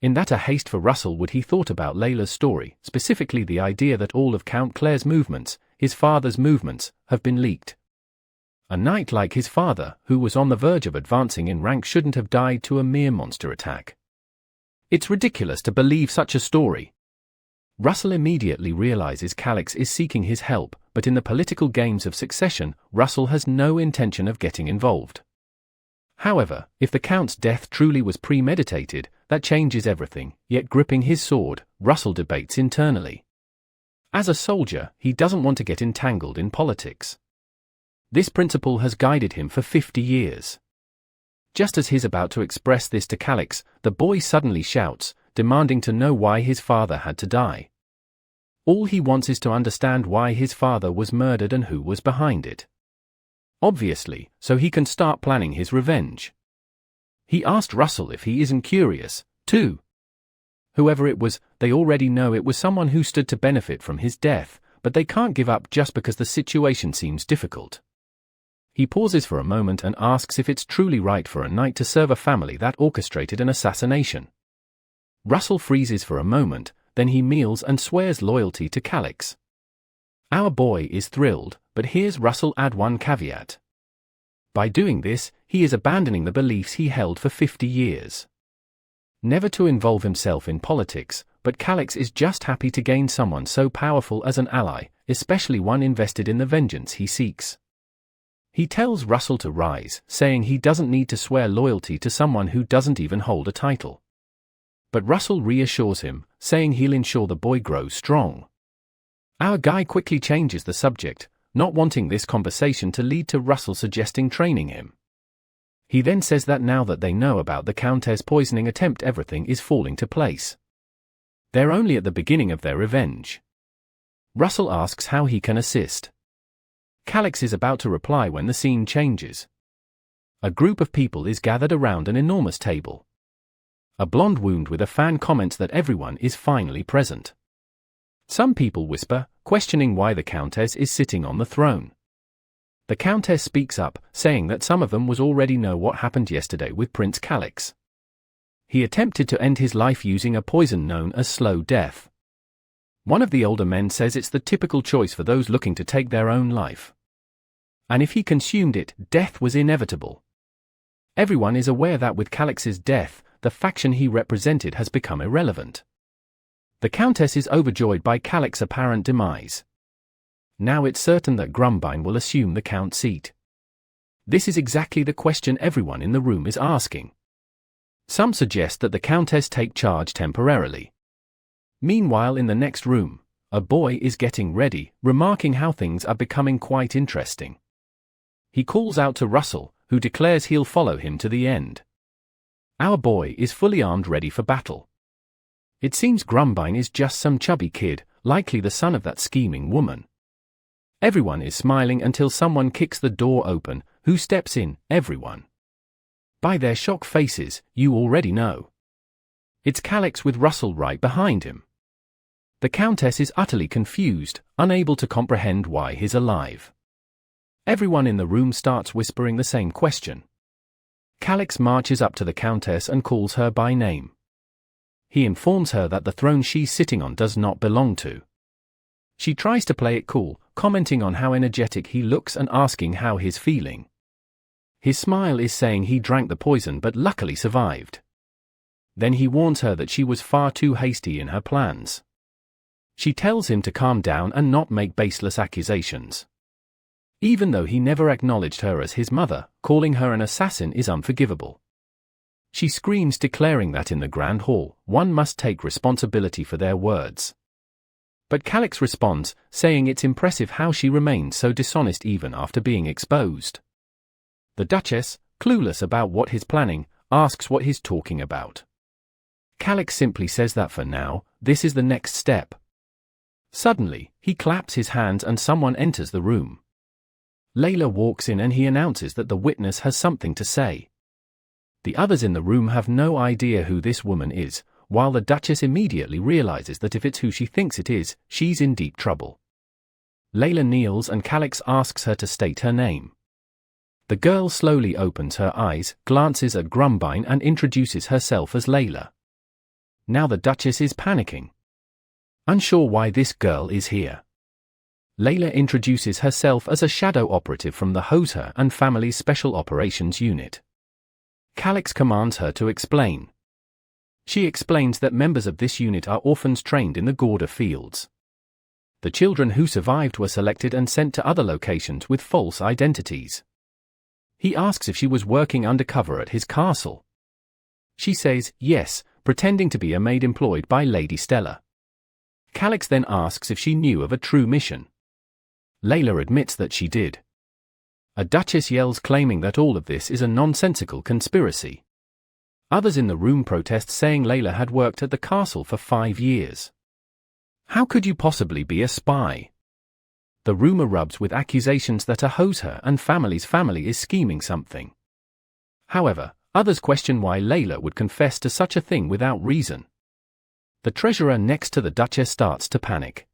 In that a haste for Russell would he thought about Layla's story, specifically the idea that all of Count Claire's movements, his father's movements, have been leaked. A knight like his father, who was on the verge of advancing in rank, shouldn't have died to a mere monster attack. It's ridiculous to believe such a story. Russell immediately realizes Calix is seeking his help, but in the political games of succession, Russell has no intention of getting involved. However, if the Count's death truly was premeditated, that changes everything, yet gripping his sword, Russell debates internally. As a soldier, he doesn't want to get entangled in politics. This principle has guided him for 50 years. Just as he's about to express this to Calix, the boy suddenly shouts, demanding to know why his father had to die. All he wants is to understand why his father was murdered and who was behind it. Obviously, so he can start planning his revenge. He asked Russell if he isn't curious, too. Whoever it was, they already know it was someone who stood to benefit from his death, but they can't give up just because the situation seems difficult. He pauses for a moment and asks if it's truly right for a knight to serve a family that orchestrated an assassination. Russell freezes for a moment, then he meals and swears loyalty to Calix. Our boy is thrilled, but here's Russell add one caveat. By doing this, he is abandoning the beliefs he held for 50 years. Never to involve himself in politics, but Calix is just happy to gain someone so powerful as an ally, especially one invested in the vengeance he seeks. He tells Russell to rise, saying he doesn't need to swear loyalty to someone who doesn't even hold a title. But Russell reassures him, saying he'll ensure the boy grows strong. Our guy quickly changes the subject, not wanting this conversation to lead to Russell suggesting training him. He then says that now that they know about the Countess' poisoning attempt, everything is falling to place. They're only at the beginning of their revenge. Russell asks how he can assist. Calix is about to reply when the scene changes. A group of people is gathered around an enormous table. A blonde wound with a fan comments that everyone is finally present. Some people whisper, questioning why the Countess is sitting on the throne. The Countess speaks up, saying that some of them already know what happened yesterday with Prince Calix. He attempted to end his life using a poison known as slow death. One of the older men says it's the typical choice for those looking to take their own life. And if he consumed it, death was inevitable. Everyone is aware that with Calix's death, the faction he represented has become irrelevant. The Countess is overjoyed by Calix's apparent demise. Now it's certain that Grumbine will assume the Count's seat. This is exactly the question everyone in the room is asking. Some suggest that the Countess take charge temporarily. Meanwhile, in the next room, a boy is getting ready, remarking how things are becoming quite interesting. He calls out to Russell, who declares he'll follow him to the end. Our boy is fully armed, ready for battle. It seems Grumbine is just some chubby kid, likely the son of that scheming woman. Everyone is smiling until someone kicks the door open. Who steps in? Everyone. By their shocked faces, you already know. It's Calix with Russell right behind him. The Countess is utterly confused, unable to comprehend why he's alive. Everyone in the room starts whispering the same question. Calix marches up to the Countess and calls her by name. He informs her that the throne she's sitting on does not belong to. She tries to play it cool, commenting on how energetic he looks and asking how he's feeling. His smile is saying he drank the poison but luckily survived. Then he warns her that she was far too hasty in her plans. She tells him to calm down and not make baseless accusations. Even though he never acknowledged her as his mother, calling her an assassin is unforgivable. She screams, declaring that in the Grand Hall, one must take responsibility for their words. But Calix responds, saying it's impressive how she remains so dishonest even after being exposed. The Duchess, clueless about what he's planning, asks what he's talking about. Calix simply says that for now, this is the next step. Suddenly, he claps his hands and someone enters the room. Layla walks in and he announces that the witness has something to say. The others in the room have no idea who this woman is, while the Duchess immediately realizes that if it's who she thinks it is, she's in deep trouble. Layla kneels and Calix asks her to state her name. The girl slowly opens her eyes, glances at Grumbine and introduces herself as Layla. Now the Duchess is panicking, unsure why this girl is here. Layla introduces herself as a shadow operative from the Hoser and family's Special Operations Unit. Calix commands her to explain. She explains that members of this unit are orphans trained in the Gorda fields. The children who survived were selected and sent to other locations with false identities. He asks if she was working undercover at his castle. She says yes, pretending to be a maid employed by Lady Stella. Calix then asks if she knew of a true mission. Layla admits that she did. A Duchess yells, claiming that all of this is a nonsensical conspiracy. Others in the room protest, saying Layla had worked at the castle for 5 years. How could you possibly be a spy? The room erupts with accusations that a Hoser and family's family is scheming something. However, others question why Layla would confess to such a thing without reason. The treasurer next to the Duchess starts to panic.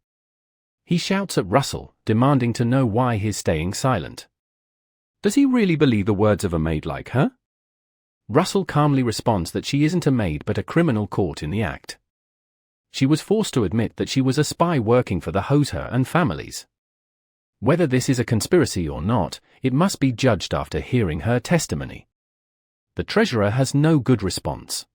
He shouts at Russell, demanding to know why he's staying silent. Does he really believe the words of a maid like her? Russell calmly responds that she isn't a maid but a criminal caught in the act. She was forced to admit that she was a spy working for the Hoser and families. Whether this is a conspiracy or not, it must be judged after hearing her testimony. The treasurer has no good response.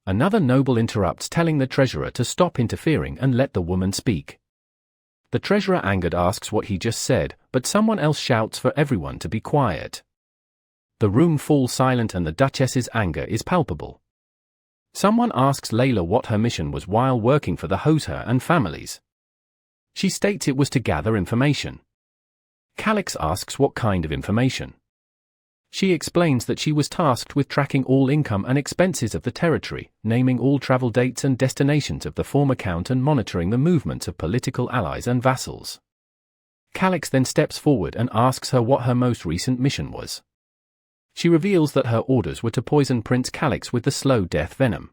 Another noble interrupts, telling the treasurer to stop interfering and let the woman speak. The treasurer, angered, asks what he just said, but someone else shouts for everyone to be quiet. The room falls silent and the Duchess's anger is palpable. Someone asks Layla what her mission was while working for the Hoser and families. She states it was to gather information. Calix asks what kind of information. She explains that she was tasked with tracking all income and expenses of the territory, naming all travel dates and destinations of the former count, and monitoring the movements of political allies and vassals. Calix then steps forward and asks her what her most recent mission was. She reveals that her orders were to poison Prince Calix with the slow death venom.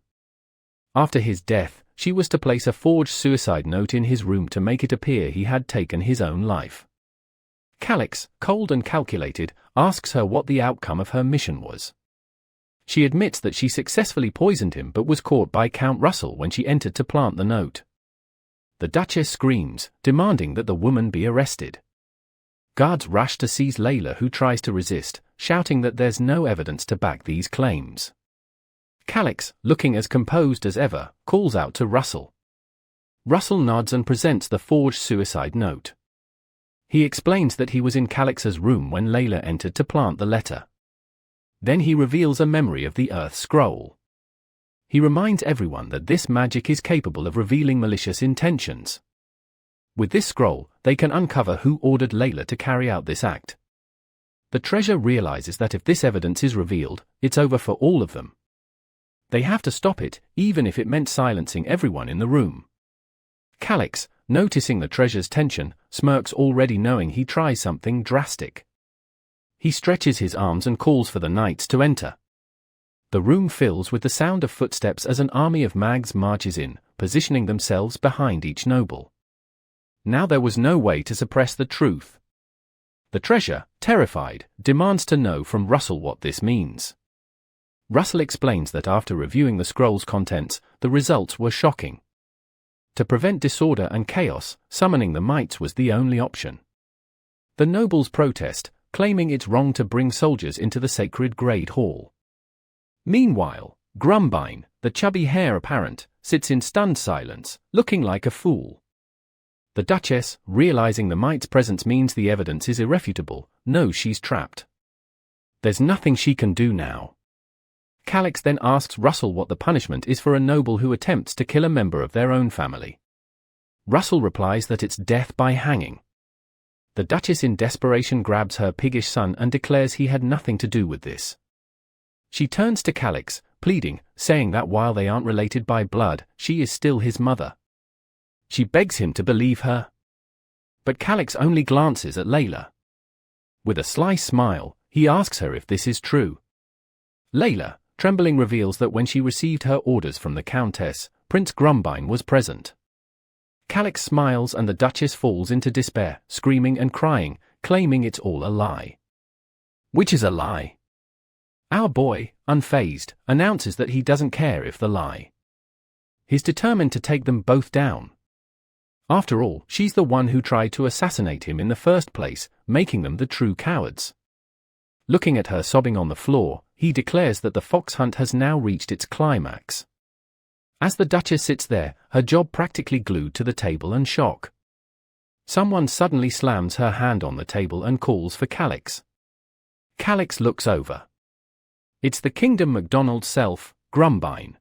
After his death, she was to place a forged suicide note in his room to make it appear he had taken his own life. Calix, cold and calculated, asks her what the outcome of her mission was. She admits that she successfully poisoned him but was caught by Count Russell when she entered to plant the note. The Duchess screams, demanding that the woman be arrested. Guards rush to seize Layla, who tries to resist, shouting that there's no evidence to back these claims. Calix, looking as composed as ever, calls out to Russell. Russell nods and presents the forged suicide note. He explains that he was in Calix's room when Layla entered to plant the letter. Then he reveals a memory of the Earth Scroll. He reminds everyone that this magic is capable of revealing malicious intentions. With this scroll, they can uncover who ordered Layla to carry out this act. The treasurer realizes that if this evidence is revealed, it's over for all of them. They have to stop it, even if it meant silencing everyone in the room. Calix, noticing the treasurer's tension, smirks, already knowing he tries something drastic. He stretches his arms and calls for the knights to enter. The room fills with the sound of footsteps as an army of mags marches in, positioning themselves behind each noble. Now there was no way to suppress the truth. The treasurer, terrified, demands to know from Russell what this means. Russell explains that after reviewing the scroll's contents, the results were shocking. To prevent disorder and chaos, summoning the mites was the only option. The nobles protest, claiming it's wrong to bring soldiers into the sacred Great Hall. Meanwhile, Grumbine, the chubby heir apparent, sits in stunned silence, looking like a fool. The Duchess, realizing the mite's presence means the evidence is irrefutable, knows she's trapped. There's nothing she can do now. Calix then asks Russell what the punishment is for a noble who attempts to kill a member of their own family. Russell replies that it's death by hanging. The Duchess in desperation grabs her piggish son and declares he had nothing to do with this. She turns to Calix, pleading, saying that while they aren't related by blood, she is still his mother. She begs him to believe her. But Calix only glances at Layla. With a sly smile, he asks her if this is true. Layla, trembling, reveals that when she received her orders from the Countess, Prince Grumbine was present. Calix smiles and the Duchess falls into despair, screaming and crying, claiming it's all a lie. Which is a lie? Our boy, unfazed, announces that he doesn't care if the lie He's determined to take them both down. After all, she's the one who tried to assassinate him in the first place, making them the true cowards. Looking at her sobbing on the floor, he declares that the fox hunt has now reached its climax. As the Duchess sits there, her jaw practically glued to the table in shock. Someone suddenly slams her hand on the table and calls for Calix. Calix looks over. It's the Kingdom MacDonald's self, Grumbine.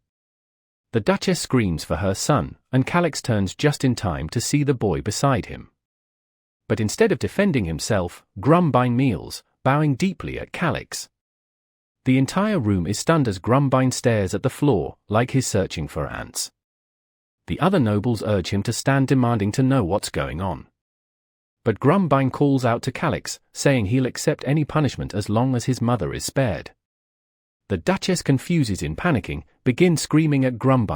The Duchess screams for her son, and Calix turns just in time to see the boy beside him. But instead of defending himself, Grumbine kneels, bowing deeply at Calix. The entire room is stunned as Grumbine stares at the floor, like he's searching for ants. The other nobles urge him to stand, demanding to know what's going on. But Grumbine calls out to Calix, saying he'll accept any punishment as long as his mother is spared. The Duchess, confuses in panicking, begins screaming at Grumbine.